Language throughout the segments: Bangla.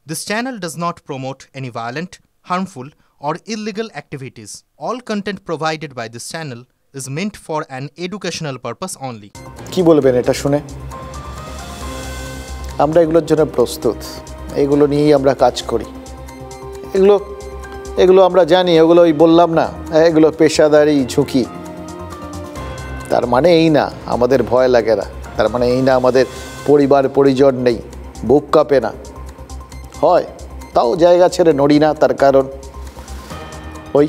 This channel does not promote any violent, harmful, or illegal activities. All content provided by this channel is meant for an educational purpose only. কি বলবেন এটা শুনে? আমরা এগুলোর জন্য প্রস্তুত। এগুলো নিয়েই আমরা কাজ করি। এগুলো আমরা জানি, এগুলোই বললাম না, এগুলো পেশাদারি ঝুঁকি। তার মানে এই না আমাদের ভয় লাগে না, তার মানে এই না আমাদের পরিবার পরিজন নেই, বুক কাঁপে না। হয় তাও জায়গা ছেড়ে নড়ি না, তার কারণ ওই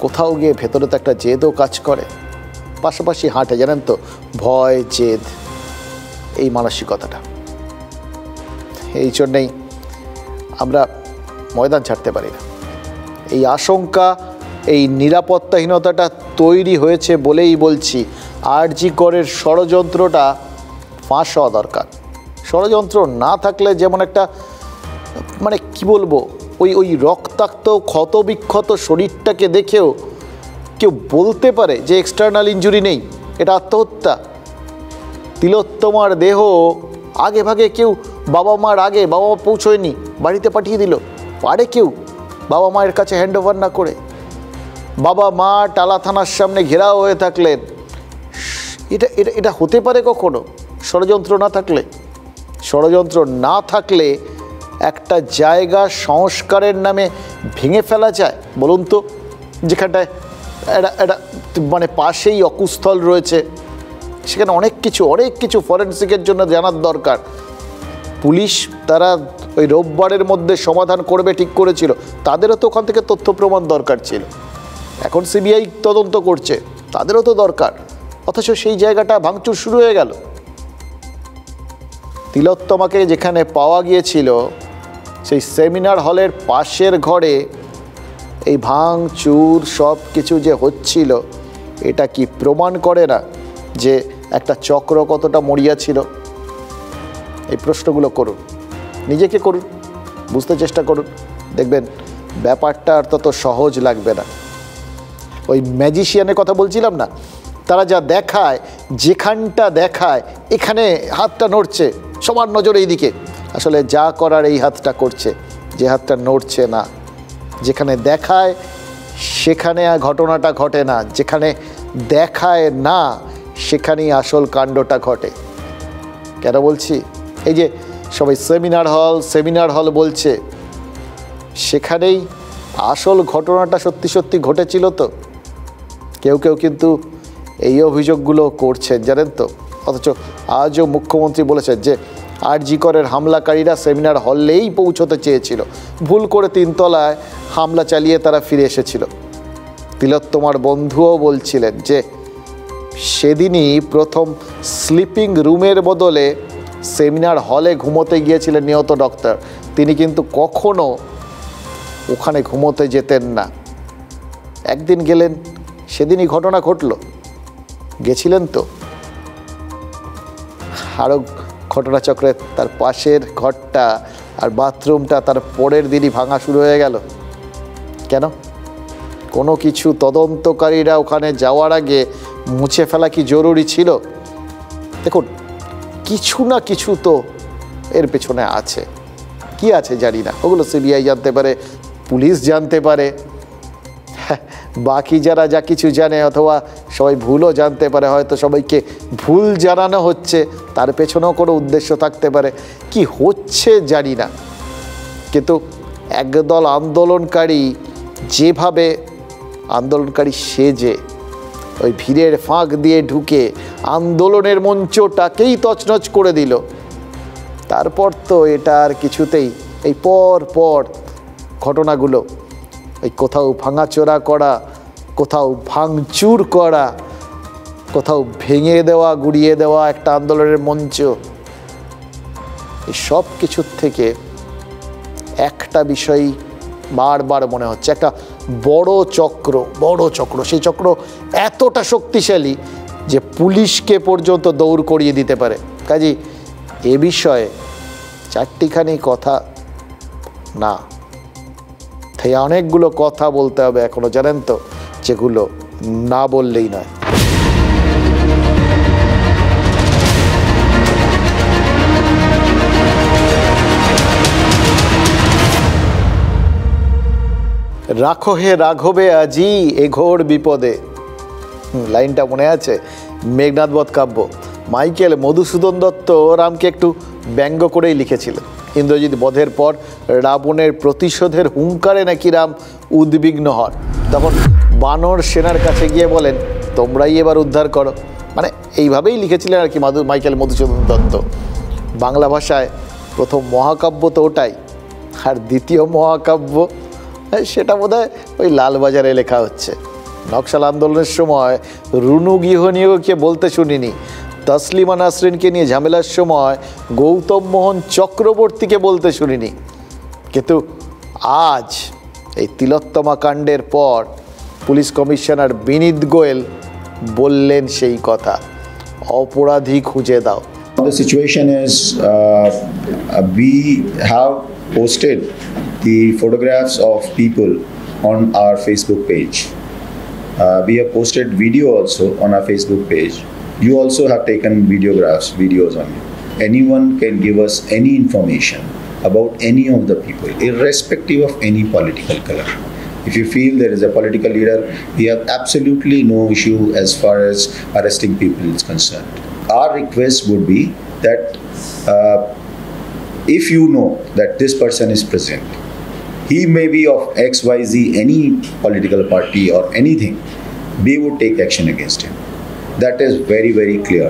কোথাও গিয়ে ভেতরে তো একটা জেদও কাজ করে, পাশাপাশি হাঁটে, জানেন তো, ভয় জেদ, এই মানসিকতাটা। এই জন্যেই আমরা ময়দান ছাড়তে পারি না। এই আশঙ্কা, এই নিরাপত্তাহীনতাটা তৈরি হয়েছে বলেই বলছি আরজি করের ষড়যন্ত্রটা ফাঁস হওয়া দরকার। ষড়যন্ত্র না থাকলে যেমন একটা মানে কি বলবো, ওই রক্তাক্ত ক্ষতবিক্ষত শরীরটাকে দেখেও কেউ বলতে পারে যে এক্সটার্নাল ইনজুরি নেই, এটা আত্মহত্যা। তিলোত্তমার দেহ আগে ভাগে কেউ বাবা মার আগে, বাবা মা পৌঁছয়নি, বাড়িতে পাঠিয়ে দিল, পারে কেউ বাবা মায়ের কাছে হ্যান্ড ওভার না করে? বাবা মা টালা থানার সামনে ঘেরাও হয়ে থাকলেন। এটা হতে পারে কখনো ষড়যন্ত্র না থাকলে? ষড়যন্ত্র না থাকলে একটা জায়গা সংস্কারের নামে ভেঙে ফেলা যায় বলুন তো? যেখানটায় একটা মানে পাশেই অকুস্থল রয়েছে, সেখানে অনেক কিছু ফরেনসিকের জন্য জানার দরকার। পুলিশ তারা ওই রোববারের মধ্যে সমাধান করবে ঠিক করেছিল, তাদেরও তো ওখান থেকে তথ্য প্রমাণ দরকার ছিল। এখন সিবিআই তদন্ত করছে, তাদেরও তো দরকার। অথচ সেই জায়গাটা ভাঙচুর শুরু হয়ে গেল। তিলোত্তমাকে যেখানে পাওয়া গিয়েছিল সেই সেমিনার হলের পাশের ঘরে এই ভাঙচুর সব কিছু যে হচ্ছিল, এটা কি প্রমাণ করে না যে একটা চক্র কতটা মরিয়া ছিল? এই প্রশ্নগুলো করুন, নিজেকে করুন, বুঝতে চেষ্টা করুন, দেখবেন ব্যাপারটা আর তত সহজ লাগবে না। ওই ম্যাজিশিয়ানের কথা বলছিলাম না, তারা যা দেখায়, যেখানটা দেখায় এখানে হাতটা নড়ছে, সবার নজর এই দিকে, আসলে যা করার এই হাতটা করছে, যে হাতটা নড়ছে না। যেখানে দেখায় সেখানে ঘটনাটা ঘটে না, যেখানে দেখায় না সেখানেই আসল কাণ্ডটা ঘটে। কেন বলছি? এই যে সবাই সেমিনার হল বলছে, সেখানেই আসল ঘটনাটা সত্যি ঘটেছিল তো। কেউ কিন্তু এই অভিযোগগুলো করছেন, জানেন তো। অথচ আজও মুখ্যমন্ত্রী বলেছেন যে আরজি করের হামলাকারীরা সেমিনার হলেই পৌঁছতে চেয়েছিল, ভুল করে 3 তলায় হামলা চালিয়ে তারা ফিরে এসেছিল। তিলোত্তমার বন্ধুও বলছিলেন যে সেদিনই প্রথম স্লিপিং রুমের বদলে সেমিনার হলে ঘুমোতে গিয়েছিলেন নিহত ডক্টর। তিনি কিন্তু কখনো ওখানে ঘুমোতে যেতেন না। একদিন গেলেন, সেদিনই ঘটনা ঘটল। গেছিলেন তো, আরও ঘটনাচক্রে তার পাশের ঘরটা আর বাথরুমটা তার পরের দিনই ভাঙা শুরু হয়ে গেল। কেন? কোনো কিছু তদন্তকারীরা ওখানে যাওয়ার আগে মুছে ফেলা কি জরুরি ছিল? দেখুন, কিছু না কিছু তো এর পেছনে আছে। কি আছে জানি না, ওগুলো সিবিআই জানতে পারে, পুলিশ জানতে পারে, বাকি যারা যা কিছু জানে, অথবা সবাই ভুলও জানতে পারে। হয়তো সবাইকে ভুল জানানো হচ্ছে, তার পেছনেও কোনো উদ্দেশ্য থাকতে পারে। কি হচ্ছে জানি না, কিন্তু একদল আন্দোলনকারী যেভাবে আন্দোলনকারী সেজে ওই ভিড়ের ফাঁক দিয়ে ঢুকে আন্দোলনের মঞ্চটাকেই তছনছ করে দিল, তারপর তো এটা আর কিছুতেই এই পর ঘটনাগুলো, এই কোথাও ভাঙাচোরা করা, কোথাও ভাঙচুর করা, কোথাও ভেঙে দেওয়া, গুড়িয়ে দেওয়া একটা আন্দোলনের মঞ্চ, এই সব কিছুর থেকে একটা বিষয় বারবার মনে হচ্ছে, একটা বড় চক্র। সেই চক্র এতটা শক্তিশালী যে পুলিশকে পর্যন্ত দৌড় করিয়ে দিতে পারে। কাজেই এ বিষয়ে চারটিখানি কথা না, তাই অনেকগুলো কথা বলতে হবে এখনো, জানেন তো, যেগুলো না বললেই নয়। রাখো হে রাঘবে আজি এ ঘোর বিপদে, লাইনটা মনে আছে? মেঘনাদ বধ কাব্য। মাইকেল মধুসূদন দত্ত রামকে একটু ব্যঙ্গ করেই লিখেছিলেন। ইন্দ্রজিৎ বধের পর রাবণের প্রতিশোধের হুঙ্কারে নাকি রাম উদ্বিগ্ন হন। তখন বানর সেনার কাছে গিয়ে বলেন, তোমরাই এবার উদ্ধার করো। মানে এইভাবেই লিখেছিলেন আর কি মাইকেল মধুসূদন দত্ত। বাংলা ভাষায় প্রথম মহাকাব্য তো ওটাই, আর দ্বিতীয় মহাকাব্য সেটা বোধহয় ওই লালবাজারে লেখা হচ্ছে। নকশাল আন্দোলনের সময় রুনু গৃহনীয়কে বলতে শুনিনি, তসলিমা নাসরিনকে নিয়ে ঝামেলার সময় গৌতম মোহন চক্রবর্তীকে বলতে শুনিনি, কিন্তু আজ এই তিলোত্তমা কাণ্ডের পর পুলিশ কমিশনার বিনীত গোয়েল বললেন সেই কথা, অপরাধী খুঁজে দাও। The situation is we have posted the photographs of people on our Facebook page. We have posted video also on our Facebook page. You also have taken videos on it. Anyone can give us any information about any of the people, irrespective of any political color. If you feel there is a political leader, we have absolutely no issue as far as arresting people is concerned. Our request would be that if you know that this person is present, he may be of XYZ, any political party or anything, we would take action against him. That is very, very clear.